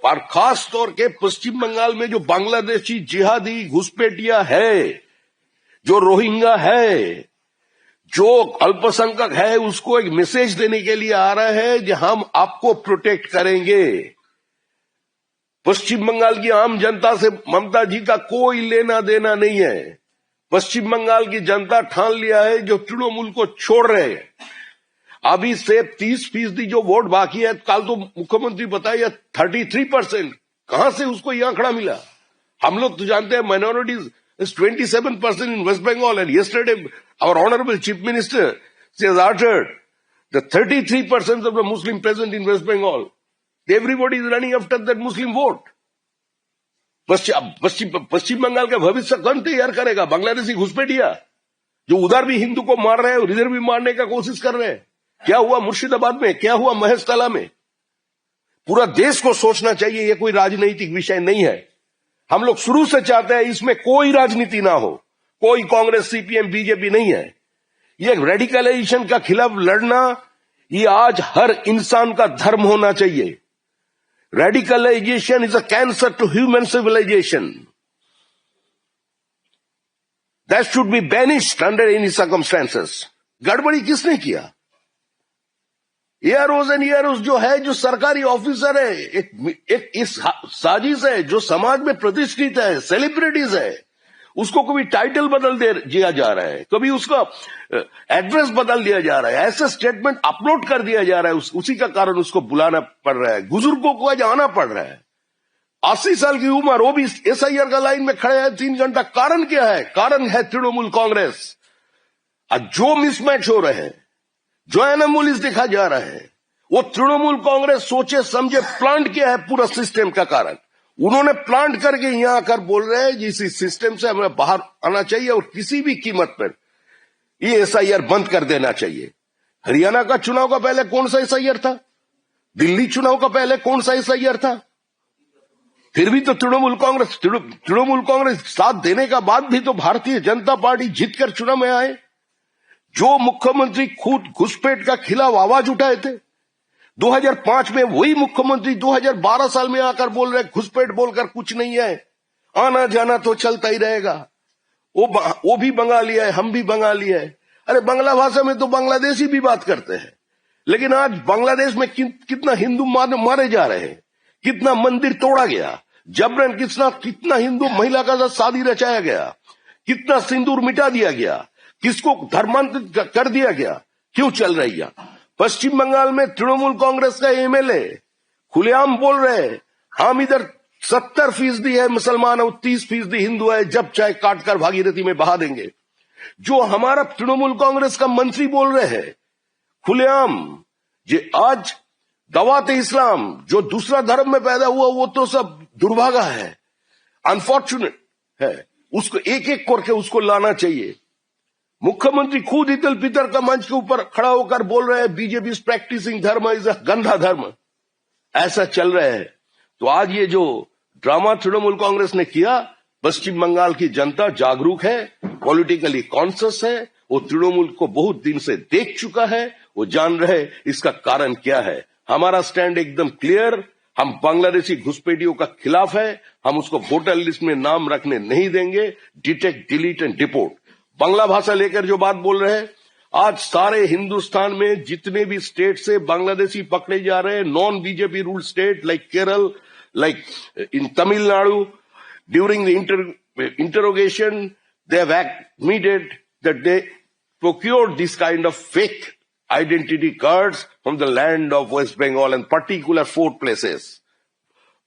और खास तौर के पश्चिम बंगाल में जो बांग्लादेशी जिहादी घुसपैठिया है, जो रोहिंग्या है, जो अल्पसंख्यक है, उसको एक मैसेज देने के लिए आ रहा है कि हम आपको प्रोटेक्ट करेंगे। पश्चिम बंगाल की आम जनता से ममता जी का कोई लेना देना नहीं है। पश्चिम बंगाल की जनता ठान लिया है जो तृणमूल को छोड़ रहे हैं। अभी से 30% जो वोट बाकी है, कल तो मुख्यमंत्री बताया 33%, कहां से उसको यह आंकड़ा मिला? हम लोग तो जानते हैं minorities is 27% in West Bengal, and yesterday our honorable chief minister has uttered the 33% of the Muslim present in West Bengal. Everybody is running after that Muslim vote. पश्चिम बंगाल का भविष्य कौन तैयार करेगा? बांग्लादेशी घुसपैठिया जो उधर भी हिंदू को मार रहे हैं और इधर भी मारने का कोशिश कर रहे हैं। क्या हुआ मुर्शिदाबाद में, क्या हुआ महेशतला में? पूरा देश को सोचना चाहिए, ये कोई राजनीतिक विषय नहीं है। हम लोग शुरू से चाहते हैं इसमें कोई राजनीति ना हो, कोई कांग्रेस सीपीएम बीजेपी नहीं है। ये रेडिकलाइजेशन का खिलाफ लड़ना ये आज हर इंसान का धर्म होना चाहिए। Radicalisation is a cancer to human civilisation that should be banished under any circumstances. गड़बड़ी किसने किया? एयरोज एंड एयरोज जो है, जो सरकारी ऑफिसर है, एक इस साजिश है जो समाज में प्रतिष्ठित है, सेलिब्रिटीज है, उसको कभी टाइटल बदल दिया जा रहा है, कभी उसका एड्रेस बदल दिया जा रहा है, ऐसे स्टेटमेंट अपलोड कर दिया जा रहा है, उसी का कारण उसको बुलाना पड़ रहा है। बुजुर्गों को आज आना पड़ रहा है। 80 साल की उम्र, वो भी एसआईआर का लाइन में खड़े हैं 3 घंटा। कारण क्या है? कारण है तृणमूल कांग्रेस। जो मिसमैच हो रहे हैं, जो एनोमलीज देखा जा रहा है, वो तृणमूल कांग्रेस सोचे समझे प्लांट किया है पूरा सिस्टम का कारण। उन्होंने प्लांट करके यहां आकर बोल रहे हैं जिस सिस्टम से हमें बाहर आना चाहिए और किसी भी कीमत पर ये एसआईआर बंद कर देना चाहिए। हरियाणा का चुनाव का पहले कौन सा एसआईआर था? दिल्ली चुनाव का पहले कौन सा एसआईआर था? फिर भी तो तृणमूल कांग्रेस साथ देने का बाद भी तो भारतीय जनता पार्टी जीतकर चुनाव में आए। जो मुख्यमंत्री खुद घुसपैठ का खिलाफ आवाज उठाए थे 2005 में, वही मुख्यमंत्री 2012 साल में आकर बोल रहे घुसपैठ बोलकर कुछ नहीं है, आना जाना तो चलता ही रहेगा। वो भी बंगाली है, हम भी बंगाली है। अरे बांग्ला भाषा में तो बांग्लादेशी भी बात करते हैं, लेकिन आज बांग्लादेश में कितना हिंदू मारे जा रहे हैं, कितना मंदिर तोड़ा गया, जबरन कितना हिंदू महिला का साथ शादी रचाया गया, कितना सिंदूर मिटा दिया गया, किसको धर्मांतरित कर दिया गया। क्यों चल रही है? पश्चिम बंगाल में तृणमूल कांग्रेस का एमएलए खुलेआम बोल रहे हैं हम इधर 70% है मुसलमान और 30% हिंदू है, जब चाहे काटकर भागीरथी में बहा देंगे। जो हमारा तृणमूल कांग्रेस का मंत्री बोल रहे हैं खुलेआम, जे आज दवाते इस्लाम जो दूसरा धर्म में पैदा हुआ वो तो सब दुर्भागा है, अनफॉर्चुनेट है, उसको एक एक करके उसको लाना चाहिए। मुख्यमंत्री खुद ईद उल फितर का मंच के ऊपर खड़ा होकर बोल रहे हैं बीजेपी इज प्रैक्टिसिंग धर्म इज अ गंदा धर्म। ऐसा चल रहा है। तो आज ये जो ड्रामा तृणमूल कांग्रेस ने किया, पश्चिम बंगाल की जनता जागरूक है, पॉलिटिकली कॉन्शियस है, वो तृणमूल को बहुत दिन से देख चुका है, वो जान रहे इसका कारण क्या है। हमारा स्टैंड एकदम क्लियर, हम बांग्लादेशी घुसपैठियों का खिलाफ है, हम उसको वोटर लिस्ट में नाम रखने नहीं देंगे। Detect, delete and deport. Bangla भाषा लेकर जो बात बोल रहे हैं, आज सारे हिंदुस्तान में जितने भी स्टेट से बांग्लादेशी पकड़े जा रहे हैं, non BJP rule state like Kerala, like in Tamil Nadu, during the interrogation they have admitted that they procured this kind of fake identity cards from the land of West Bengal and particular 4 places: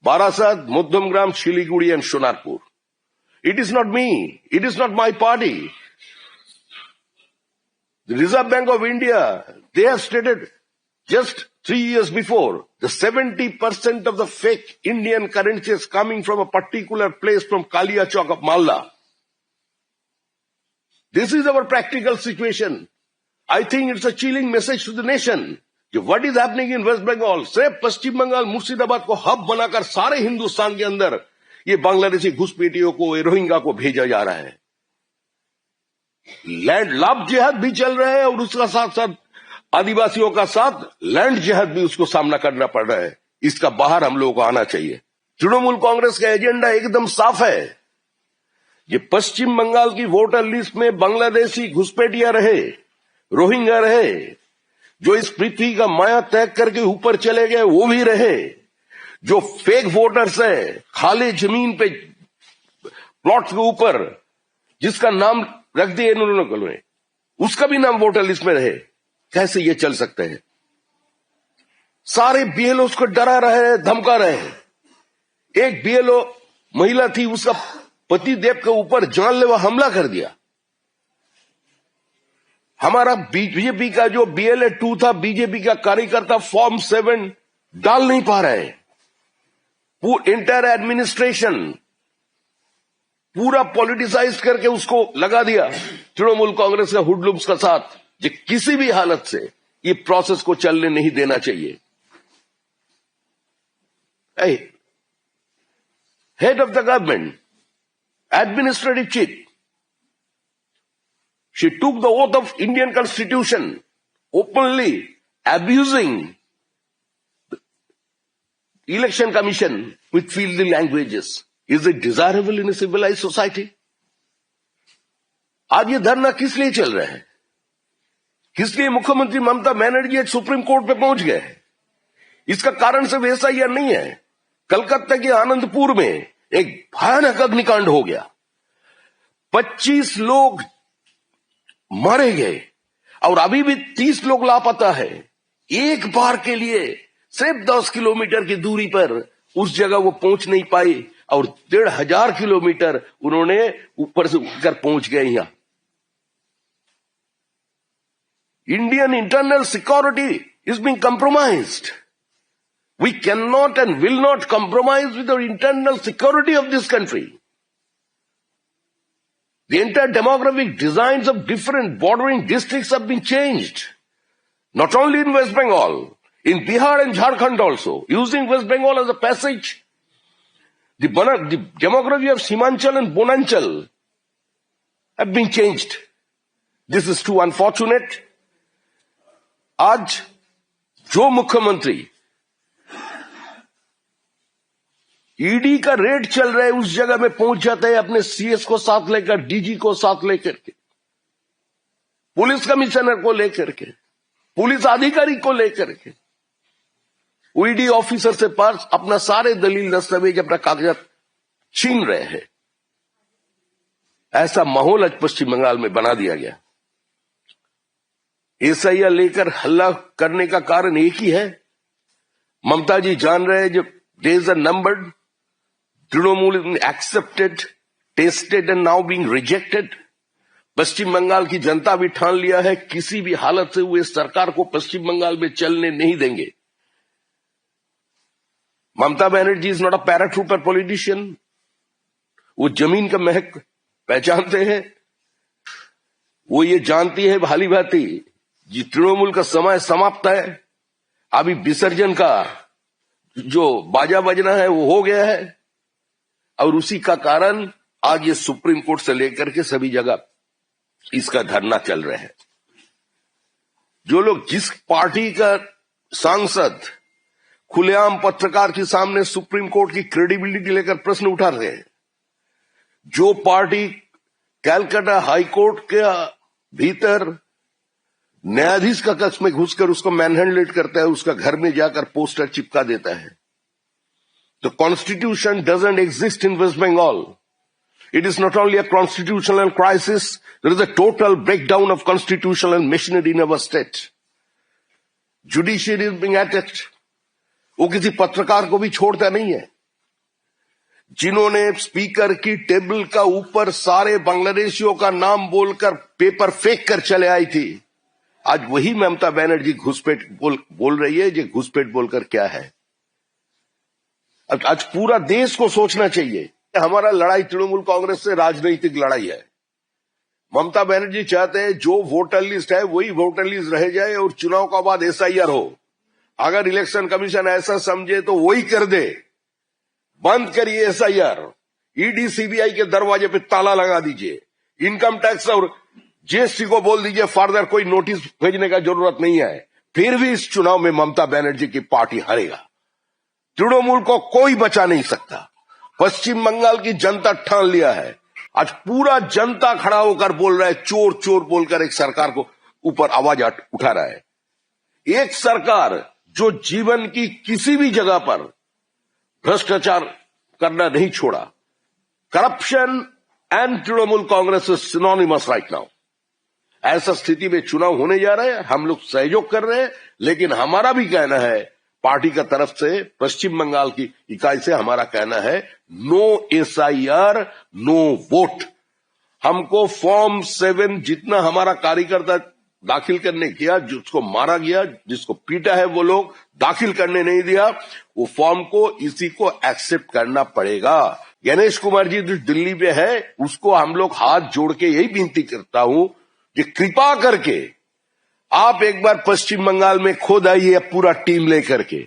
Barasat, Madhyamgram, Shiliguri and Sonarpur. It is not me, it is not my party. The Reserve Bank of India, they have stated just 3 years before, the 70% of the fake Indian currency is coming from a particular place from Kalia Chowk of Malda. This is our practical situation. I think it's a chilling message to the nation. What is happening in West Bengal? सिर्फ पश्चिम बंगाल मुर्शिदाबाद को hub बनाकर सारे हिंदुस्तान के अंदर ये बांग्लादेशी घुसपैठियों को, Rohingya को भेजा जा रहा है। लैंड लव जिहाद भी चल रहा है और उसका साथ साथ आदिवासियों का साथ लैंड जिहाद भी उसको सामना करना पड़ रहा है। इसका बाहर हम लोगों को आना चाहिए। तृणमूल कांग्रेस का एजेंडा एकदम साफ है। ये पश्चिम बंगाल की वोटर लिस्ट में बांग्लादेशी घुसपैठिया रहे, रोहिंग्या रहे, जो इस पृथ्वी का माया त्याग करके ऊपर चले गए वो भी रहे, जो फेक वोटर्स है खाली जमीन पे प्लॉट के ऊपर जिसका नाम रख दिए इन्होंने, उसका भी नाम वोटर लिस्ट में रहे। कैसे ये चल सकते हैं? सारे बीएलओ उसको डरा रहे हैं, धमका रहे हैं। एक बीएलओ महिला थी, उसका पति देव के ऊपर जानलेवा हमला कर दिया। हमारा बीजेपी का जो BLA 2 था, बीजेपी का कार्यकर्ता फॉर्म 7 डाल नहीं पा रहे। एंटायर एडमिनिस्ट्रेशन पूरा पॉलिटिसाइज करके उसको लगा दिया तृणमूल कांग्रेस का हुडलुम्स का साथ। जो किसी भी हालत से ये प्रोसेस को चलने नहीं देना चाहिए। Head of the government, administrative chief, she took the oath of Indian Constitution, openly abusing the election commission with filthy languages. Is it desirable in a civilized society? आज ये धरना किस लिए चल रहा है? किस लिए मुख्यमंत्री ममता बनर्जी आज सुप्रीम कोर्ट पे पहुंच गए? इसका कारण सिर्फ SIR नहीं है। कलकत्ता के आनंदपुर में एक भयानक अग्निकांड हो गया, 25 लोग मारे गए और अभी भी 30 लोग लापता है। एक बार के लिए सिर्फ 10 किलोमीटर की दूरी पर उस जगह वो पहुंच नहीं पाई और 1,500 किलोमीटर उन्होंने ऊपर से उठकर पहुंच गए। यहां Indian internal security is being compromised. We cannot and will not compromise with the internal security of this country. The entire demographic designs of different bordering districts have been changed. Not only in West Bengal, in Bihar and Jharkhand also, using West Bengal as a passage. The demography of Simanchal and Bonanchal have been changed. This is too unfortunate. आज जो मुख्यमंत्री ED का red चल रहा है उस जगह में पहुंच जाते हैं अपने CS को साथ लेकर, DG को साथ लेकर के, पुलिस कमिश्नर को लेकर के, पुलिस अधिकारी को लेकर के, ईडी ऑफिसर से पास अपना सारे दलील दस्तावेज, अपना कागजात छीन रहे हैं। ऐसा माहौल आज पश्चिम बंगाल में बना दिया गया। SIR लेकर हल्ला करने का कारण एक ही है। ममता जी जान रहे हैं जब there is a numbered, Trinamool accepted, tasted and now being rejected. पश्चिम बंगाल की जनता भी ठान लिया है किसी भी हालत से वो इस सरकार को पश्चिम बंगाल में चलने नहीं देंगे। Mamata Banerjee is not a paratrooper politician. वो जमीन का महक पहचानते हैं। वो ये जानती है भाली भांति जी तृणमूल का समय समाप्त है। अभी विसर्जन का जो बाजा बजना है वो हो गया है और उसी का कारण आज ये सुप्रीम कोर्ट से लेकर के सभी जगह इसका धरना चल रहा है। जो लोग जिस पार्टी का सांसद खुलेआम पत्रकार के सामने सुप्रीम कोर्ट की क्रेडिबिलिटी लेकर प्रश्न उठा रहे हैं, जो पार्टी कैलकाटा हाई कोर्ट के भीतर न्यायाधीश का कक्ष में घुसकर उसको मैनहैंडल करता है, उसका घर में जाकर पोस्टर चिपका देता है। तो constitution doesn't exist in West Bengal. It is not only a constitutional crisis, there is a total breakdown of constitutional machinery in our state. Judiciary is being attacked. वो किसी पत्रकार को भी छोड़ता नहीं है। जिन्होंने स्पीकर की टेबल का ऊपर सारे बांग्लादेशियों का नाम बोलकर पेपर फेंक कर चले आई थी, आज वही ममता बनर्जी घुसपैठ बोल रही है। ये घुसपैठ बोलकर क्या है? आज पूरा देश को सोचना चाहिए। हमारा लड़ाई तृणमूल कांग्रेस से राजनीतिक लड़ाई है। ममता बनर्जी चाहते हैं जो वोटर लिस्ट है वही वोटर लिस्ट रह जाए और चुनाव का बाद SIR हो। अगर इलेक्शन कमीशन ऐसा समझे तो वही कर दे। बंद करिए SIR, ED CBI के दरवाजे पे ताला लगा दीजिए, इनकम टैक्स और GST को बोल दीजिए फर्दर कोई नोटिस भेजने का जरूरत नहीं है। फिर भी इस चुनाव में ममता बनर्जी की पार्टी हारेगा। तृणमूल को कोई बचा नहीं सकता। पश्चिम बंगाल की जनता ठान लिया है। आज पूरा जनता खड़ा होकर बोल रहा है, चोर चोर बोलकर एक सरकार को ऊपर आवाज उठा रहा है। एक सरकार जो जीवन की किसी भी जगह पर भ्रष्टाचार करना नहीं छोड़ा। Corruption and Trinamool Congress is synonymous right now. ऐसा स्थिति में चुनाव होने जा रहे हैं, हम लोग सहयोग कर रहे हैं, लेकिन हमारा भी कहना है, पार्टी का तरफ से, पश्चिम बंगाल की इकाई से हमारा कहना है, नो SIR नो वोट। हमको फॉर्म 7 जितना हमारा कार्यकर्ता दाखिल करने किया, जिसको मारा गया, जिसको पीटा है, वो लोग दाखिल करने नहीं दिया, वो फॉर्म को इसी को एक्सेप्ट करना पड़ेगा। गणेश कुमार जी जो दिल्ली में है, उसको हम लोग हाथ जोड़ के यही विनती करता हूं कि कृपा करके आप एक बार पश्चिम बंगाल में खुद आइए पूरा टीम लेकर के।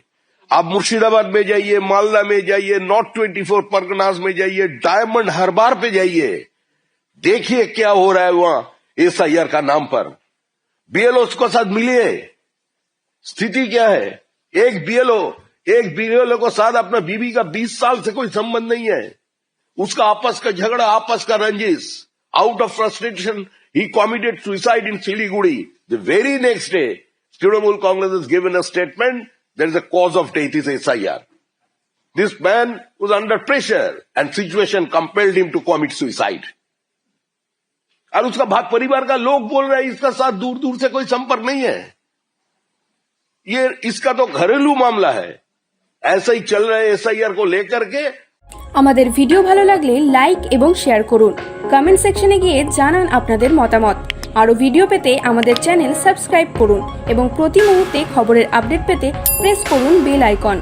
आप मुर्शिदाबाद में जाइए, मालदा में जाइए, नॉर्थ 24 परगनास में जाइए, डायमंड हार्बर पे जाइए, देखिए क्या हो रहा है वहां SIR का नाम पर। BLO के साथ मिलिए, स्थिति क्या है। एक BLO को साथ अपना बीबी का 20 साल से कोई संबंध नहीं है, उसका आपस का झगड़ा, आपस का रंजिश, out of frustration he committed suicide in Siliguri. The very next day, Trinamool Congress has given a statement, there is a cause of death is SIR. This man was under pressure and situation compelled him to commit suicide. और उसका भाग परिवार का लोग बोल रहे हैं इसका साथ दूर दूर से कोई संपर्क नहीं है। ये इसका तो घरेलू मामला है, ऐसा ही चल रहा है SIR को लेकर के। আমাদের ভিডিও ভালো লাগলে লাইক এবং শেয়ার করুন, কমেন্ট সেকশনে গিয়ে জানান আপনাদের মতামত। আরো ভিডিও পেতে আমাদের চ্যানেল সাবস্ক্রাইব করুন এবং প্রতি মুহূর্তে খবরের আপডেট পেতে প্রেস করুন বেল আইকন।